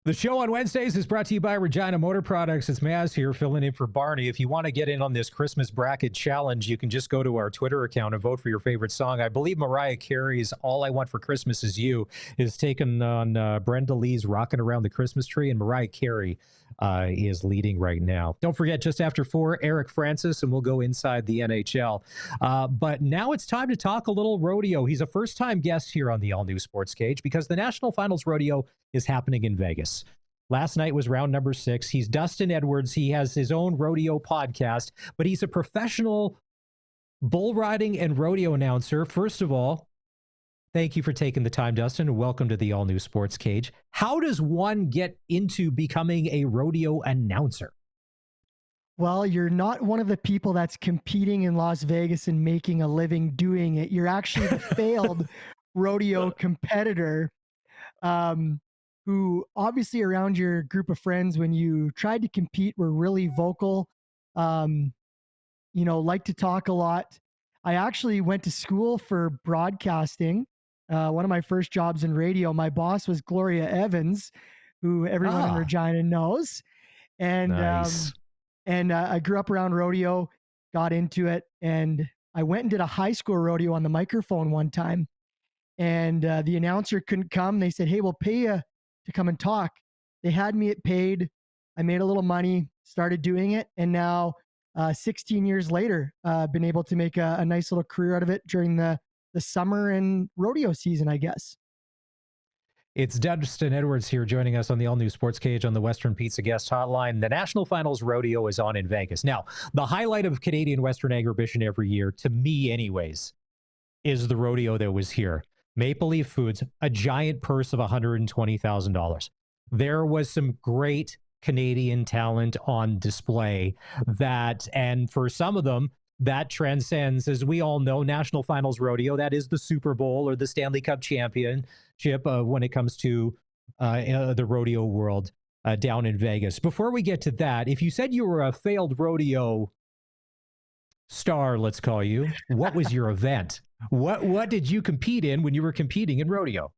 The show on Wednesdays is brought to you by Regina Motor Products. It's Maz here filling in for Barney. If you want to get in on this Christmas bracket challenge, you can just go to our Twitter account and vote for your favorite song. I believe Mariah Carey's All I Want for Christmas Is You is taken on Brenda Lee's Rockin' Around the Christmas Tree, and Mariah Carey is leading right now. Don't forget, just after 4, Eric Francis, and we'll go inside the NHL. But now it's time to talk a little rodeo. He's a first-time guest here on the all-new SportsCage because the National Finals Rodeo is happening in Vegas. Last night was round number 6. He's Dustin Edwards. He has his own rodeo podcast, but he's a professional bull riding and rodeo announcer. First of all, thank you for taking the time, Dustin, and welcome to the all-new SportsCage. How does one get into becoming a rodeo announcer? Well, you're not one of the people that's competing in Las Vegas and making a living doing it. You're actually the failed rodeo competitor. Who obviously around your group of friends, when you tried to compete, were really vocal, like to talk a lot. I actually went to school for broadcasting. One of my first jobs in radio, my boss was Gloria Evans, who everyone in Regina knows. And, nice. I grew up around rodeo, got into it, and I went and did a high school rodeo on the microphone one time. And the announcer couldn't come. They said, "Hey, we'll pay you to come and talk." They had me at paid. I made a little money, started doing it. And now 16 years later, been able to make a nice little career out of it during the summer and rodeo season, I guess. It's Dustin Edwards here joining us on the all-new SportsCage on the Western Pizza Guest Hotline. The National Finals Rodeo is on in Vegas. Now, the highlight of Canadian Western Agribition every year, to me anyways, is the rodeo that was here. Maple Leaf Foods, a giant purse of $120,000. There was some great Canadian talent on display and for some of them, that transcends, as we all know, National Finals Rodeo. That is the Super Bowl or the Stanley Cup championship when it comes to the rodeo world down in Vegas. Before we get to that, if you said you were a failed rodeo star, let's call you, what was your event? What did you compete in when you were competing in rodeo?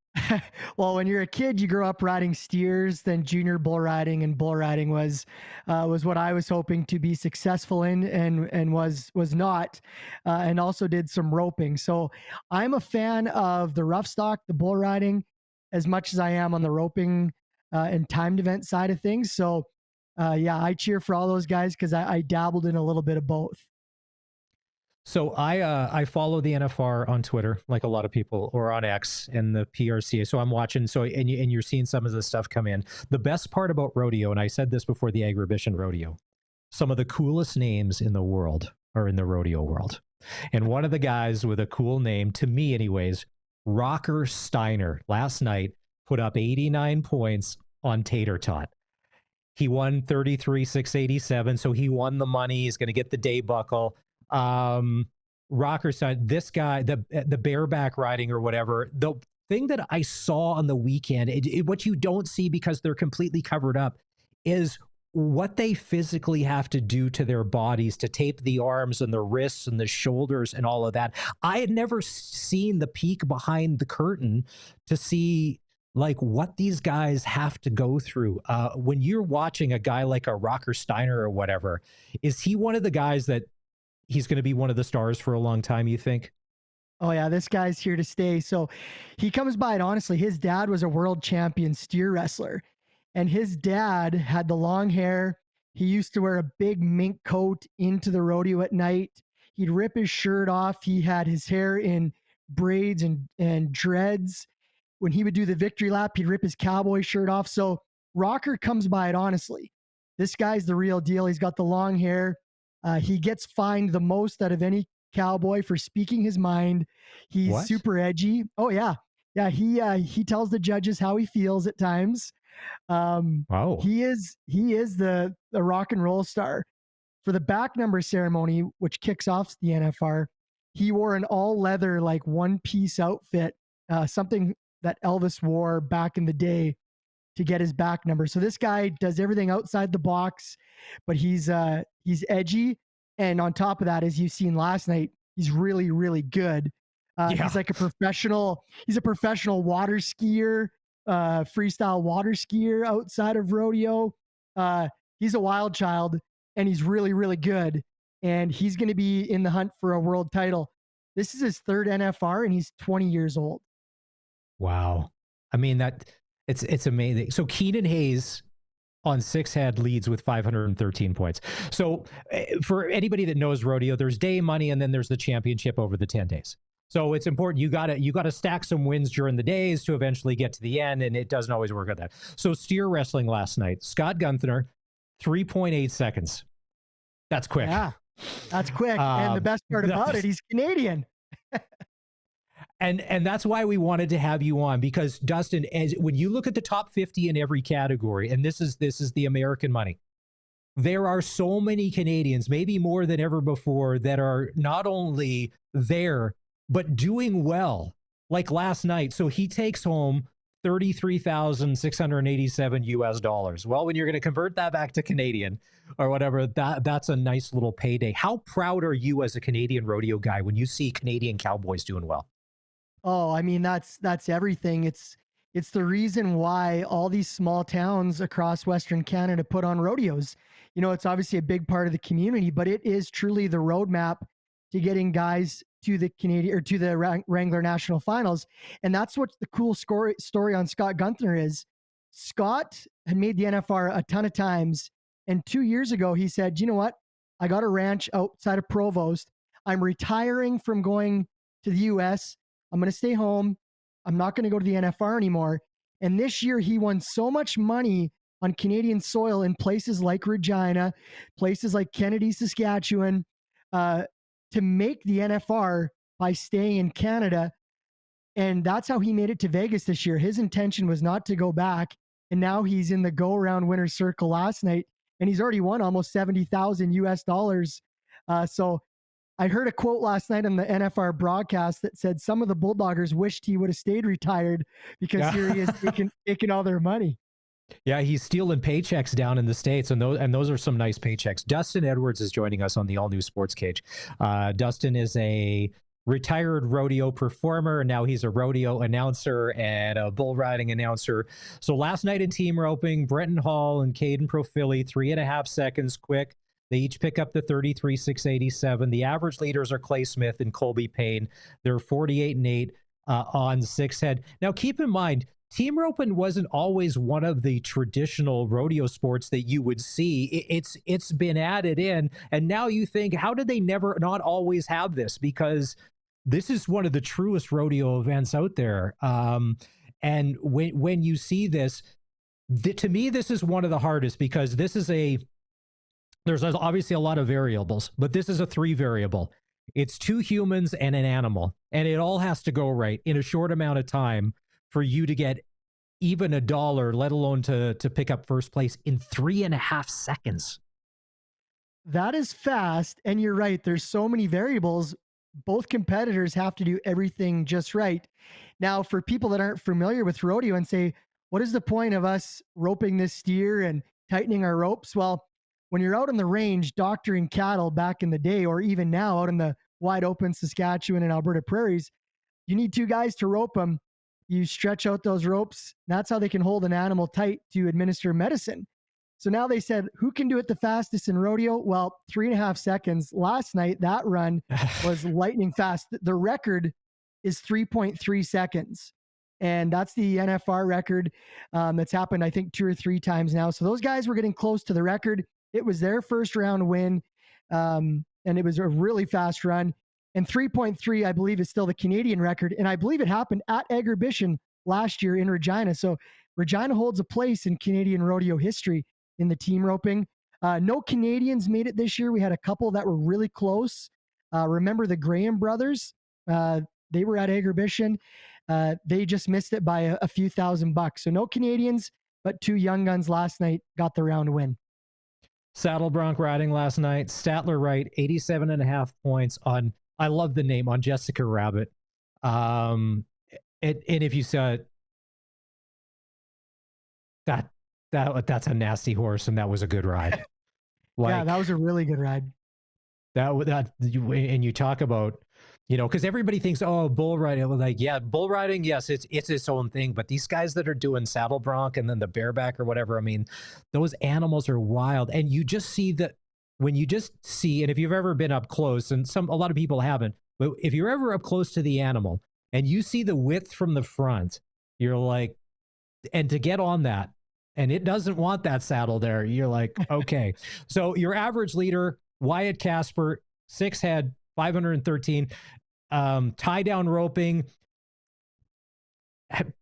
Well, when you're a kid, you grow up riding steers, then junior bull riding, and bull riding was what I was hoping to be successful in, and was not, and also did some roping. So I'm a fan of the rough stock, the bull riding, as much as I am on the roping and timed event side of things. So I cheer for all those guys because I dabbled in a little bit of both. So I follow the NFR on Twitter, like a lot of people, or on X and the PRCA. So I'm watching. And you're seeing some of the stuff come in. The best part about rodeo, and I said this before the Agribition Rodeo, some of the coolest names in the world are in the rodeo world. And one of the guys with a cool name, to me anyways, Rocker Steiner, last night put up 89 points on Tater Tot. He won 33,687, so he won the money. He's going to get the day buckle. Rocker Steiner, this guy, the bareback riding or whatever, the thing that I saw on the weekend, what you don't see because they're completely covered up, is what they physically have to do to their bodies to tape the arms and the wrists and the shoulders and all of that. I had never seen the peek behind the curtain to see like what these guys have to go through. When you're watching a guy like a Rocker Steiner or whatever, is he one of the guys that he's going to be one of the stars for a long time, you think? Oh, yeah, this guy's here to stay. So he comes by it honestly. His dad was a world champion steer wrestler, and his dad had the long hair. He used to wear a big mink coat into the rodeo at night. He'd rip his shirt off. He had his hair in braids and dreads. When he would do the victory lap, he'd rip his cowboy shirt off. So Rocker comes by it honestly. This guy's the real deal. He's got the long hair. He gets fined the most out of any cowboy for speaking his mind. He's super edgy. Oh yeah. Yeah. He tells the judges how he feels at times. Wow. He is the rock and roll star. For the back number ceremony, which kicks off the NFR, he wore an all leather, like one piece outfit, something that Elvis wore back in the day to get his back number. So this guy does everything outside the box, but he's edgy. And on top of that, as you've seen last night, he's really, really good. He's like he's a professional water skier, freestyle water skier outside of rodeo. He's a wild child, and he's really, really good. And he's going to be in the hunt for a world title. This is his third NFR, and he's 20 years old. Wow. I mean, it's amazing. So Keenan Hayes on six head leads with 513 points. So for anybody that knows rodeo, there's day money and then there's the championship over the 10 days. So it's important. You gotta stack some wins during the days to eventually get to the end, and it doesn't always work like that. So steer wrestling last night, Scott Gunther, 3.8 seconds. That's quick. Yeah, that's quick. And the best part about it, he's Canadian. And that's why we wanted to have you on, because Dustin, when you look at the top 50 in every category, and this is the American money, there are so many Canadians, maybe more than ever before, that are not only there but doing well. Like last night, so he takes home $33,687 US. Well, when you're going to convert that back to Canadian or whatever, that's a nice little payday. How proud are you as a Canadian rodeo guy when you see Canadian cowboys doing well? Oh, I mean, that's everything. It's the reason why all these small towns across Western Canada put on rodeos. You know, it's obviously a big part of the community, but it is truly the roadmap to getting guys to the Canadian or to the Wrangler National Finals. And that's what the cool story on Scott Gunther is. Scott had made the NFR a ton of times. And 2 years ago, he said, you know what? I got a ranch outside of Provost. I'm retiring from going to the US. I'm going to stay home. I'm not going to go to the NFR anymore. And this year, he won so much money on Canadian soil in places like Regina, places like Kennedy, Saskatchewan, to make the NFR by staying in Canada. And that's how he made it to Vegas this year. His intention was not to go back. And now he's in the go around winner's circle last night. And he's already won almost 70,000 US dollars. So I heard a quote last night on the NFR broadcast that said some of the Bulldoggers wished he would have stayed retired because here he is taking all their money. Yeah, he's stealing paychecks down in the States, and those are some nice paychecks. Dustin Edwards is joining us on the all-new SportsCage. Dustin is a retired rodeo performer, and now he's a rodeo announcer and a bull riding announcer. So last night in team roping, Brenton Hall and Caden Profili, 3.5 seconds quick. They each pick up the 33,687. The average leaders are Clay Smith and Colby Payne. They're 48-8 on six head. Now, keep in mind, team roping wasn't always one of the traditional rodeo sports that you would see. It's been added in, and now you think, how did they not always have this? Because this is one of the truest rodeo events out there. And when you see this, to me, this is one of the hardest, because there's obviously a lot of variables, but this is a 3 variable. It's 2 humans and an animal, and it all has to go right in a short amount of time for you to get even $1, let alone to pick up first place in 3.5 seconds. That is fast. And you're right. There's so many variables. Both competitors have to do everything just right. Now, for people that aren't familiar with rodeo and say, what is the point of us roping this steer and tightening our ropes? Well, when you're out on the range doctoring cattle back in the day, or even now out in the wide open Saskatchewan and Alberta prairies, you need 2 guys to rope them. You stretch out those ropes. That's how they can hold an animal tight to administer medicine. So now they said, who can do it the fastest in rodeo? Well, 3.5 seconds. Last night, that run was lightning fast. The record is 3.3 seconds. And that's the NFR record that's happened, I think, 2 or 3 times now. So those guys were getting close to the record. It was their first round win, and it was a really fast run. And 3.3, I believe, is still the Canadian record. And I believe it happened at Exhibition last year in Regina. So Regina holds a place in Canadian rodeo history in the team roping. No Canadians made it this year. We had a couple that were really close. Remember the Graham brothers? They were at Exhibition. They just missed it by a few $1,000. So no Canadians, but 2 young guns last night got the round win. Saddle bronc riding last night. Statler Wright, 87.5 points on, I love the name, on Jessica Rabbit. And if you saw it, that's a nasty horse, and that was a good ride. Yeah, that was a really good ride. And you talk about You know, because everybody thinks, oh, bull riding. Like, yeah, bull riding, yes, it's its own thing. But these guys that are doing saddle bronc and then the bareback or whatever, I mean, those animals are wild. And you just see that when you just see, and if you've ever been up close, and a lot of people haven't, but if you're ever up close to the animal and you see the width from the front, you're like, and to get on that, and it doesn't want that saddle there, you're like, okay. So your average leader, Wyatt Casper, 6 head, 513. Tie down roping.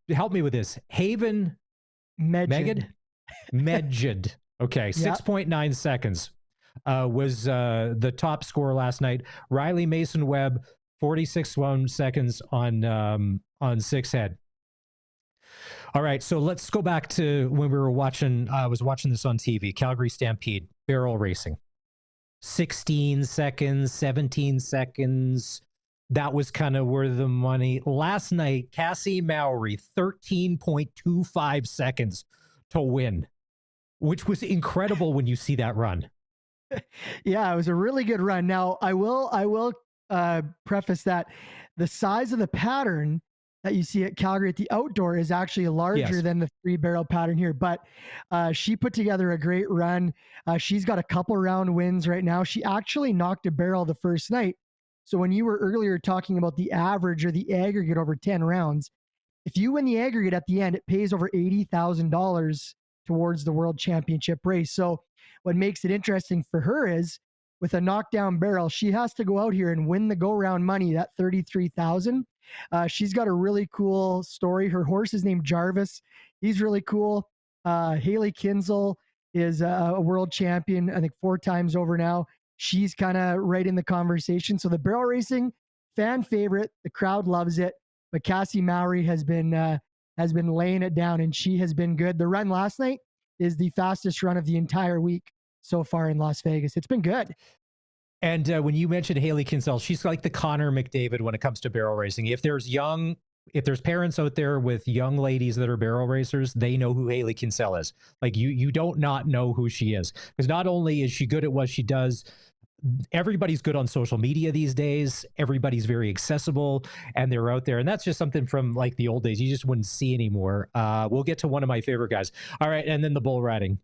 Help me with this. Haven Megid. Megid. Okay, 6.9 seconds was the top score last night. Riley Mason Webb, 46 seconds on 6 head. All right, so let's go back to when we were watching. I was watching this on TV. Calgary Stampede barrel racing. 16 seconds, 17 seconds. That was kind of where the money. Last night, Cassie Mowry, 13.25 seconds to win, which was incredible when you see that run. Yeah, it was a really good run. Now, I will preface that the size of the pattern that you see at Calgary at the outdoor is actually larger than the 3-barrel pattern here. But she put together a great run. She's got a couple round wins right now. She actually knocked a barrel the first night. So when you were earlier talking about the average or the aggregate over 10 rounds, if you win the aggregate at the end, it pays over $80,000 towards the world championship race. So what makes it interesting for her is with a knockdown barrel, she has to go out here and win the go round money, that 33,000. She's got a really cool story. Her horse is named Jarvis. He's really cool. Haley Kinzel is a world champion, I think 4 times over now. She's kind of right in the conversation. So the barrel racing, fan favorite. The crowd loves it. But Cassie Mowry has been laying it down, and she has been good. The run last night is the fastest run of the entire week so far in Las Vegas. It's been good. And when you mentioned Haley Kinsell, she's like the Connor McDavid when it comes to barrel racing. If there's parents out there with young ladies that are barrel racers, they know who Haley Kinsell is. Like you don't not know who she is, because not only is she good at what she does, everybody's good on social media these days. Everybody's very accessible and they're out there. And that's just something from like the old days you just wouldn't see anymore. We'll get to one of my favorite guys. All right. And then the bull riding.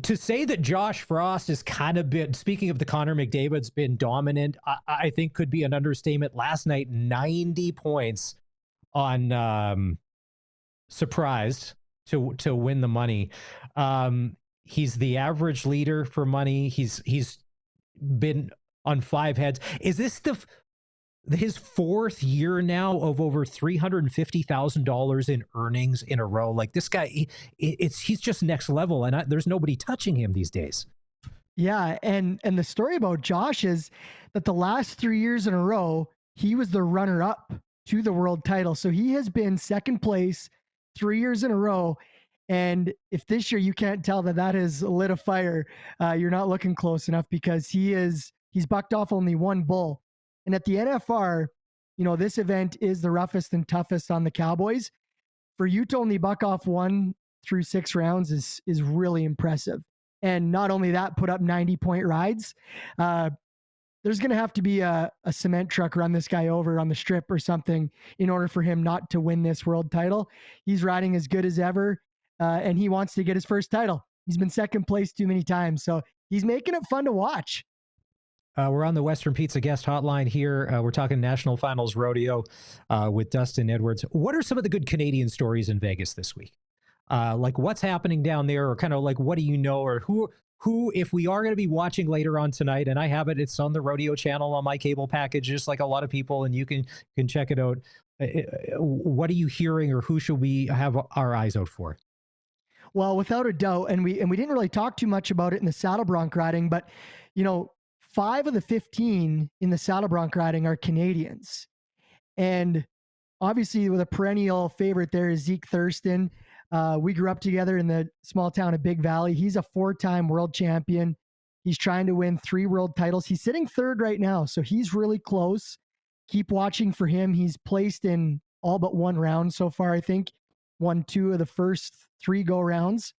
To say that Josh Frost has kind of been, speaking of the Connor McDavid's been dominant, I think could be an understatement. Last night, 90 points on Surprised to win the money. He's the average leader for money. He's been on 5 heads. Is this his 4th year now of over $350,000 in earnings in a row? Like this guy, he's just next level, and there's nobody touching him these days. Yeah, and the story about Josh is that the last 3 years in a row, he was the runner-up to the world title. So he has been second place 3 years in a row. And if this year you can't tell that has lit a fire, you're not looking close enough, because he's bucked off only 1 bull. And at the NFR, this event is the roughest and toughest on the Cowboys. For you to only buck off 1 through 6 rounds is really impressive. And not only that, put up 90-point rides. There's going to have to be a cement truck run this guy over on the strip or something in order for him not to win this world title. He's riding as good as ever. And he wants to get his first title. He's been second place too many times. So he's making it fun to watch. We're on the Western Pizza guest hotline here. We're talking National Finals Rodeo with Dustin Edwards. What are some of the good Canadian stories in Vegas this week? Like what's happening down there, or kind of like, what do you know, or who, if we are going to be watching later on tonight, and I have it, it's on the Rodeo channel on my cable package, just like a lot of people, and you can check it out. What are you hearing, or who should we have our eyes out for? Well, without a doubt, and we didn't really talk too much about it in the saddle bronc riding, but 5 of the 15 in the saddle bronc riding are Canadians, and obviously with a perennial favorite there is Zeke Thurston. We grew up together in the small town of Big Valley. He's a 4-time world champion. He's trying to win 3 world titles. He's sitting 3rd right now, so he's really close. Keep watching for him. He's placed in all but 1 round so far, I think. Won 2 of the first 3 go rounds.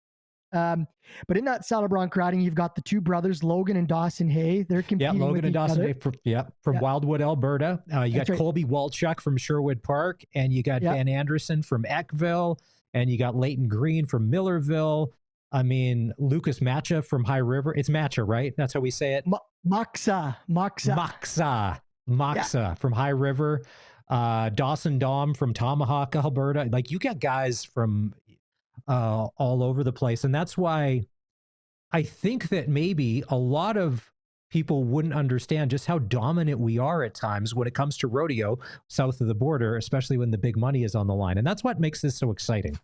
But in that saddle bronc riding, you've got the two brothers, Logan and Dawson Hay. They're Yeah, competing Logan with and each Dawson other. Day from Yeah, Wildwood, Alberta. You that's got right. Colby Walchuk from Sherwood Park, and you got Yeah, Ben Anderson from Eckville, and you got Leighton Green from Millerville. I mean, Lucas Matcha from High River. It's Matcha, right? That's how we say it. Moxa. Moxa, Yeah, Moxa from High River. Dawson Dom from Tomahawk, Alberta. Like you got guys from all over the place, and that's why I think that maybe a lot of people wouldn't understand just how dominant we are at times when it comes to rodeo south of the border, especially when the big money is on the line. And that's what makes this so exciting.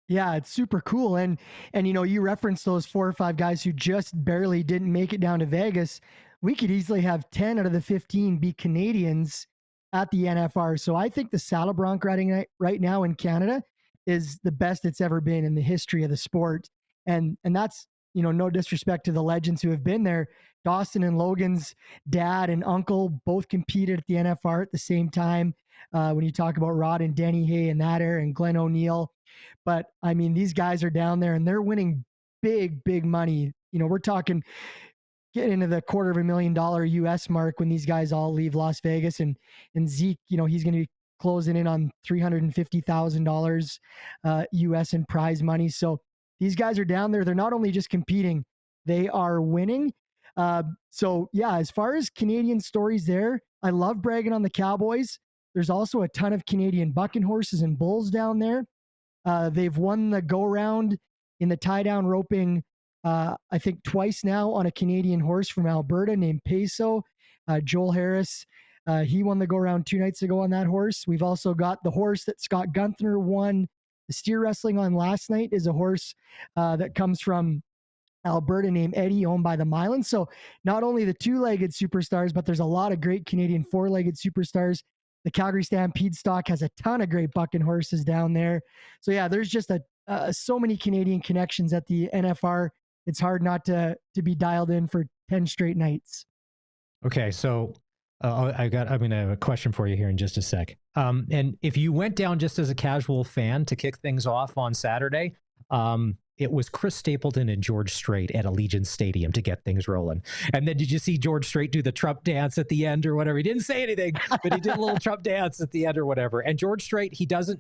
yeah, it's super cool. And you referenced those 4 or 5 guys who just barely didn't make it down to Vegas. We could easily have 10 out of the 15 be Canadians at the NFR. So I think the saddle bronc riding right now in Canada is the best it's ever been in the history of the sport. And that's no disrespect to the legends who have been there. Dawson and Logan's dad and uncle both competed at the NFR at the same time. When you talk about Rod and Denny Hay in that era and Glenn O'Neill. But I mean, these guys are down there and they're winning big money. We're talking getting into the $250,000 US mark when these guys all leave Las Vegas. And Zeke, he's going to be closing in on $350,000 US in prize money. So these guys are down there. They're not only just competing, they are winning. So yeah, as far as Canadian stories there, I love bragging on the Cowboys. There's also a ton of Canadian bucking horses and bulls down there. They've won the go round in the tie down roping, I think twice now on a Canadian horse from Alberta named Peso. Joel Harris, he won the go round 2 nights ago on that horse. We've also got the horse that Scott Gunther won the steer wrestling on last night is a horse that comes from Alberta named Eddie, owned by the Mylan. So not only the 2-legged superstars, but there's a lot of great Canadian 4-legged superstars. The Calgary Stampede stock has a ton of great bucking horses down there. So yeah, there's just so many Canadian connections at the NFR. It's hard not to be dialed in for 10 straight nights. Okay, so I'm going to have a question for you here in just a sec. And if you went down just as a casual fan to kick things off on Saturday, it was Chris Stapleton and George Strait at Allegiant Stadium to get things rolling. And then did you see George Strait do the Trump dance at the end or whatever? He didn't say anything, but he did a little Trump dance at the end or whatever. And George Strait, he does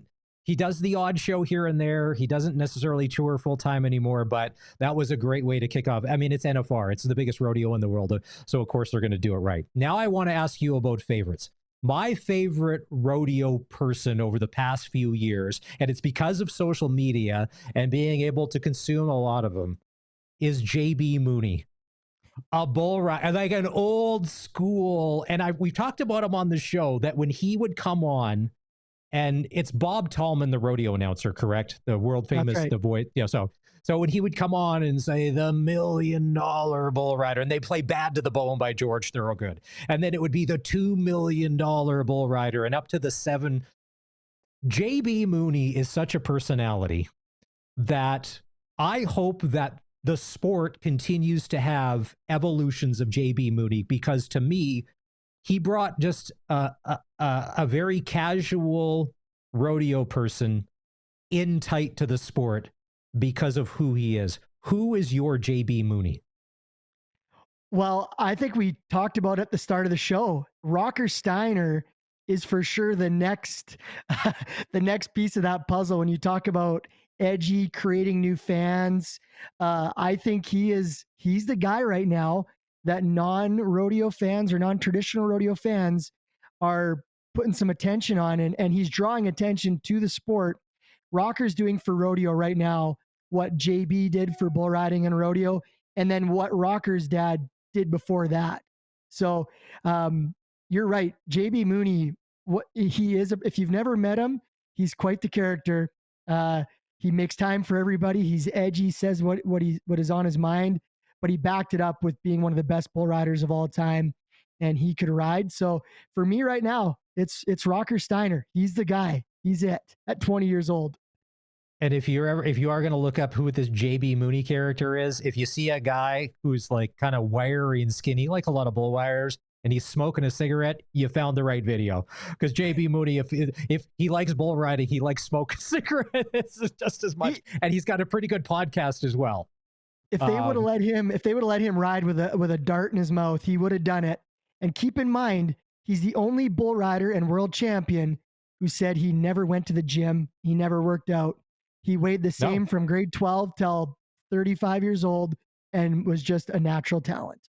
the odd show here and there. He doesn't necessarily tour full time anymore, but that was a great way to kick off. I mean, it's NFR. It's the biggest rodeo in the world. So of course they're going to do it right. Now I want to ask you about favorites. My favorite rodeo person over the past few years, and it's because of social media and being able to consume a lot of them, is JB Mooney. A bull rider, like an old school. And we talked about him on the show that when he would come on, and it's Bob Tallman, the rodeo announcer, correct? The world famous, right. the voice. Yeah. So when he would come on and say the $1 million bull rider, and they play Bad to the Bone by George Thorogood, and then it would be the $2 million bull rider and up to the 7. JB Mooney is such a personality that I hope that the sport continues to have evolutions of JB Mooney, because to me, he brought just a very casual rodeo person in tight to the sport because of who he is. Who is your JB Mooney? Well, I think we talked about at the start of the show. Rocker Steiner is for sure the next the next piece of that puzzle. When you talk about edgy, creating new fans, I think he's the guy right now that non-rodeo fans or non-traditional rodeo fans are putting some attention on, and he's drawing attention to the sport. Rocker's doing for rodeo right now what JB did for bull riding and rodeo, and then what Rocker's dad did before that. So you're right. JB Mooney, what he is, if you've never met him, he's quite the character. He makes time for everybody. He's edgy, says what is on his mind, but he backed it up with being one of the best bull riders of all time, and he could ride. So for me right now, it's Rocker Steiner. He's the guy. He's it at 20 years old. And if you are going to look up who this JB Mooney character is, if you see a guy who's like kind of wiry and skinny, like a lot of bull wires, and he's smoking a cigarette, you found the right video. Because JB Mooney, if he likes bull riding, he likes smoking cigarettes just as much, and he's got a pretty good podcast as well. If they would have let him ride with a dart in his mouth, he would have done it. And keep in mind, he's the only bull rider and world champion who said he never went to the gym, he never worked out. He weighed the same from grade 12 till 35 years old and was just a natural talent.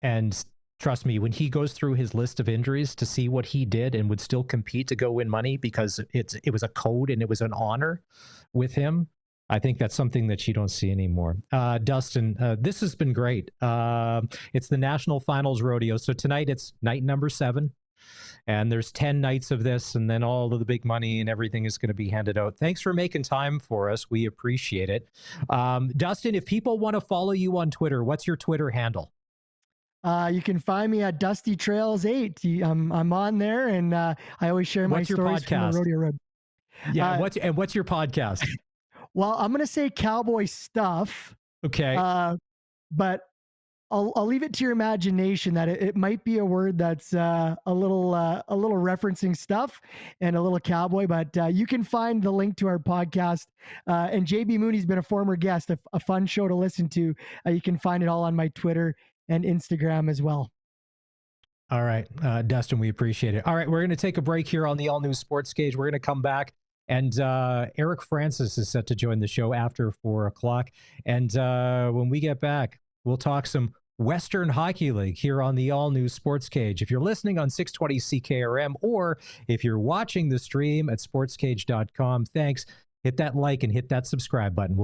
And trust me, when he goes through his list of injuries to see what he did and would still compete to go win money because it was a code and it was an honor with him, I think that's something that you don't see anymore. Dustin, this has been great. It's the National Finals Rodeo. So tonight it's night number 7. And there's 10 nights of this, and then all of the big money and everything is going to be handed out. Thanks for making time for us. We appreciate it. Dustin, if people want to follow you on Twitter, what's your Twitter handle? You can find me at Dusty Trails 8. I'm on there, and I always share my stories from the rodeo road. Yeah, what's your podcast? Well, I'm going to say cowboy stuff. Okay. But I'll leave it to your imagination that it might be a word that's a little referencing stuff and a little cowboy. But you can find the link to our podcast. And JB Mooney's been a former guest, a fun show to listen to. You can find it all on my Twitter and Instagram as well. All right, Dustin, we appreciate it. All right, we're going to take a break here on the All New SportsCage. We're going to come back. And Eric Francis is set to join the show after 4 o'clock. And when we get back, we'll talk some Western Hockey League here on the all-new SportsCage. If you're listening on 620 CKRM or if you're watching the stream at sportscage.com, thanks. Hit that like and hit that subscribe button.